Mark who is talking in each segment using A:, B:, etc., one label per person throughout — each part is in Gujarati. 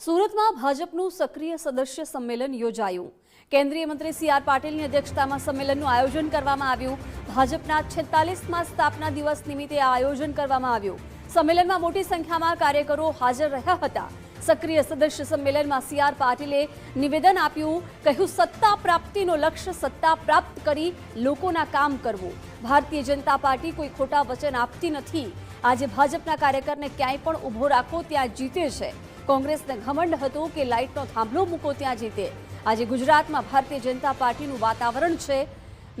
A: સુરતમાં ભાજપનું સક્રિય સદસ્ય સંમેલન યોજાયું। કેન્દ્રીય મંત્રી સી.આર. પાટીલની અધ્યક્ષતામાં સંમેલનનું આયોજન કરવામાં આવ્યું। ભાજપના 46મા સ્થાપના દિવસ નિમિત્તે આ આયોજન કરવામાં આવ્યું। સંમેલનમાં મોટી સંખ્યામાં કાર્યકરો હાજર રહ્યા હતા। સક્રિય સદસ્ય સંમેલનમાં સી.આર. પાટીલે નિવેદન આપ્યું, કહ્યું સત્તા પ્રાપ્તિનો લક્ષ્ય સત્તા પ્રાપ્ત કરી લોકોના કામ કરવું। ભારતીય જનતા પાર્ટી કોઈ ખોટા વચન આપતી નથી। આજે ભાજપના કાર્યકરને ક્યાંય પણ ઊભો રાખો ત્યાં જીતે છે। કોંગ્રેસને ઘમંડ હતું કે લાઇટનો થાંભલો મૂકો ત્યાં જીતે। આજે ગુજરાતમાં ભારતીય જનતા પાર્ટીનું વાતાવરણ છે।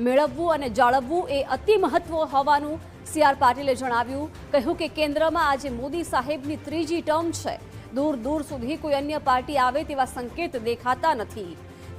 A: મેળવવું અને જાળવવું એ અતિ મહત્વ હોવાનું સી.આર. પાટીલે જણાવ્યું। કહ્યું કે કેન્દ્રમાં આજે મોદી સાહેબની ત્રીજી ટર્મ છે। દૂર દૂર સુધી કોઈ અન્ય પાર્ટી આવે તેવા સંકેત દેખાતા નથી।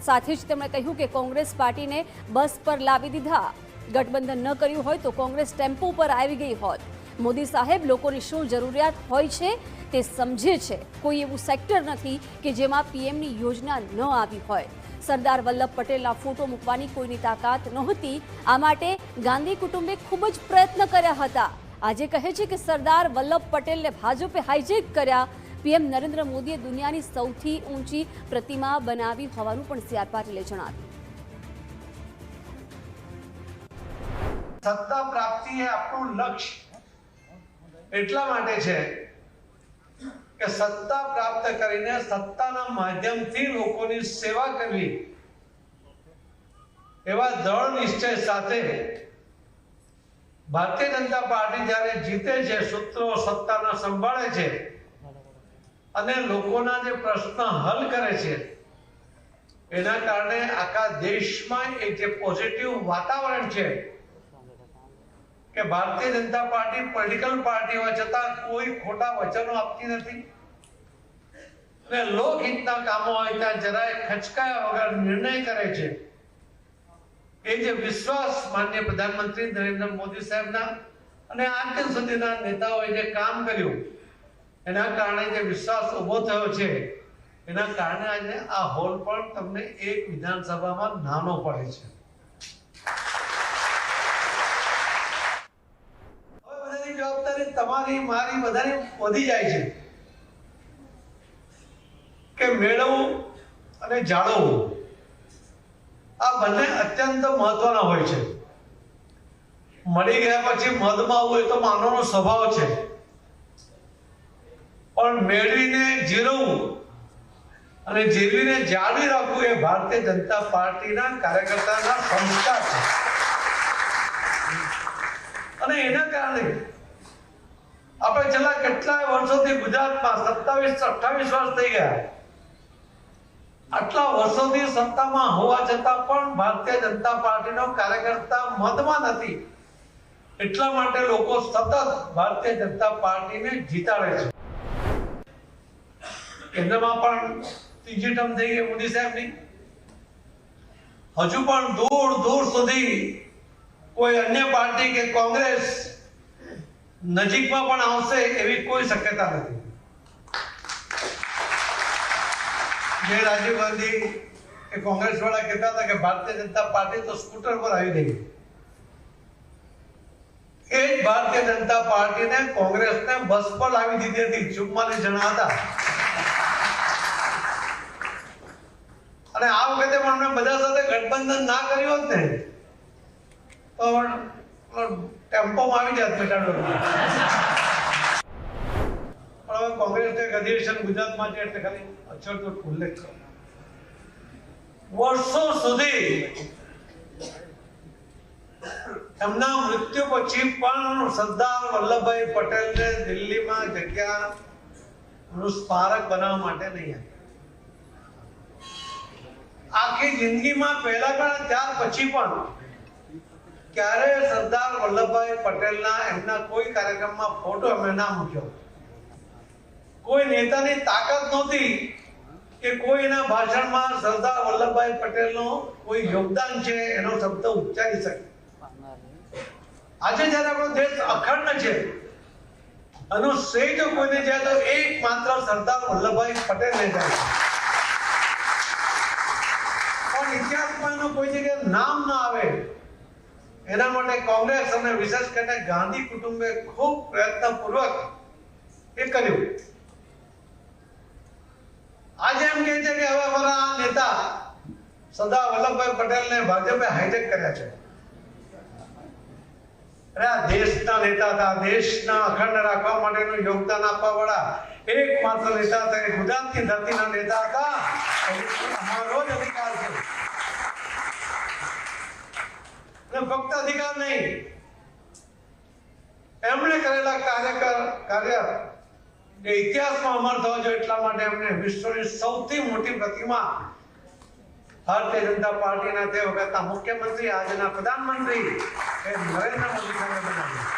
A: સાથે જ તેમણે કહ્યું કે કોંગ્રેસ પાર્ટીને બસ પર લાવી દીધા। ગઠબંધન ન કર્યું હોય તો કોંગ્રેસ ટેમ્પો પર આવી ગઈ હોત। મોદી સાહેબ લોકોની શું જરૂરિયાત હોય છે તે સમજે છે। કોઈ એવું સેક્ટર નથી કે જેમાં પીએમની યોજના ન આવી હોય। સરદાર વલ્લભ પટેલના ફોટો મૂકવાની કોઈની તાકાત નહોતી। આ માટે ગાંધી કુટુંબે ખૂબ જ પ્રયત્ન કર્યા હતા। આજે કહે છે કે સરદાર વલ્લભ પટેલને ભાજપે હાઇજેક કર્યા। પીએમ નરેન્દ્ર મોદીએ દુનિયાની સૌથી ઊંચી પ્રતિમા બનાવી હોવાનું પણ સી.આર. પાટીલે જણાવ્યું।
B: સત્તા પ્રાપ્તિ એ આપણું લક્ષ્ય એટલા માટે છે કે સત્તા પ્રાપ્ત કરીને સત્તાના માધ્યમથી લોકોની સેવા કરવી એવા દૃઢ નિશ્ચય સાથે ભારતીય જનતા પાર્ટી જ્યારે જીતે છે, સૂત્રો સત્તાના સંભાળે છે અને લોકોના જે પ્રશ્ન હલ કરે છે, એના કારણે આખા દેશમાં એક જે પોઝિટિવ વાતાવરણ છે કે Bharatiya Janata party political party હોવા છતાં કોઈ ખોટા વચનો આપતી નથી અને લોકહિતના કામો હોય ત્યાં જરાય ખચકાયા વગર નિર્ણય કરે છે। એ જે વિશ્વાસ માનનીય પ્રધાનમંત્રી નરેન્દ્ર મોદી સાહેબના અને આજ દિન સુધીના નેતાઓએ જે કામ કર્યું એના કારણે જે વિશ્વાસ ઉભો થયો છે, એના કારણે આજે આ હોલ પણ તમને એક વિધાનસભામાં નાનો પડે છે। જવાબદારી તમારી મારી બધાની વધી જાય છે કે મેળવવું અને જાળવવું આ બંને અત્યંત મહત્વના હોય છે। મળી ગયા પછી મધમાં આવવું એ તો માનવનો સ્વભાવ છે, પણ મેળવીને જીરવવું અને જીરવીને જાળવી રાખવું એ ભારતીય જનતા પાર્ટીના કાર્યકર્તાના સંસ્કાર છે અને એના કારણે આપણે છેલ્લા કેટલાય વર્ષોથી ગુજરાતમાં 27-28 વર્ષ થઈ ગયા, આટલા વર્ષોથી સત્તામાં હોવા છતાં પણ ભારતીય જનતા પાર્ટીનો કાર્યકર્તા મતમાં નથી। એટલા માટે લોકો સતત ભારતીય જનતા પાર્ટીને જીતાડે છે। કેન્દ્રમાં પણ ત્રીજી ટર્મ થઈ ગઈ મોદી સાહેબની। હજુ પણ દૂર દૂર સુધી કોઈ અન્ય પાર્ટી કે કોંગ્રેસ નજીકમાં પણ આવશે એવી કોઈ શક્યતા નથી। જે રાજીવ ગાંધી કે કોંગ્રેસ વાળા કહેતા હતા કે ભારતીય જનતા પાર્ટી તો સ્કૂટર પર આવી ગઈ, એ જ ભારતીય જનતા પાર્ટીને કોંગ્રેસને બસ પર લાવી દીધી હતી। 44 જણા હતા અને આ વખતે પણ અમે બધા સાથે ગઠબંધન ના કર્યું હોત ને તો ટેમ્પોમાં આવી જાત બેટાડો। પણ હવે કોંગ્રેસને અધિવેશન ગુજરાતમાં છે એટલે ખાલી અક્ષરતો ઉલ્લેખ કરો। વર્ષો સુધી એમના મૃત્યુ પછી પણ સરદાર વલ્લભભાઈ પટેલને દિલ્હીમાં જગ્યાનું સ્મારક બનાવવા માટે નહીં આવી। આખી જિંદગીમાં પહેલા પણ ત્યાર પછી પણ ક્યારે સરદાર વલ્લભભાઈ પટેલના એમના કોઈ કાર્યક્રમમાં ફોટો એમણે ના મૂક્યો। કોઈ નેતાની તાકાત નહોતી કે કોઈના ભાષણમાં સરદાર વલ્લભભાઈ પટેલનો કોઈ યોગદાન છે એનો શબ્દ ઉચ્ચારી શકે। આજે જ્યારે આપણો દેશ અખંડ છે, એનો શ્રેય જો કોઈને જાય તો એકમાત્ર સરદાર વલ્લભભાઈ પટેલને જાય। પણ ઇતિહાસમાં એનું કોઈ જગ્યાએ નામ ના આવે એના માટે કોંગ્રેસ અને વિશેષ કરીને ગાંધી કુટુંબે ખૂબ પ્રયત્નપૂર્વક એ કર્યું। નેતા સરદાર વલ્લભભાઈ પટેલને ભાજપે હાઈજેક કર્યા છે. અરે આ દેશના નેતા હતા, દેશના અખંડ રાખવા માટેનું યોગદાન આપવા વાળા એકમાત્ર નેતા હતા, એ ગુજરાતની ધરતીના નેતા હતા. અમારો જ અધિકાર છે, અને ફક્ત અધિકાર નહીં, એમણે કરેલા કાર્ય એ ઇતિહાસમાં અમર થવા જોઈએ. એટલા માટે એમને વિશ્વની સૌથી મોટી પ્રતિમા ભારતીય જનતા પાર્ટીના તે વખતના મુખ્યમંત્રી, આજના પ્રધાનમંત્રી નરેન્દ્ર મોદી સાહેબે બનાવી.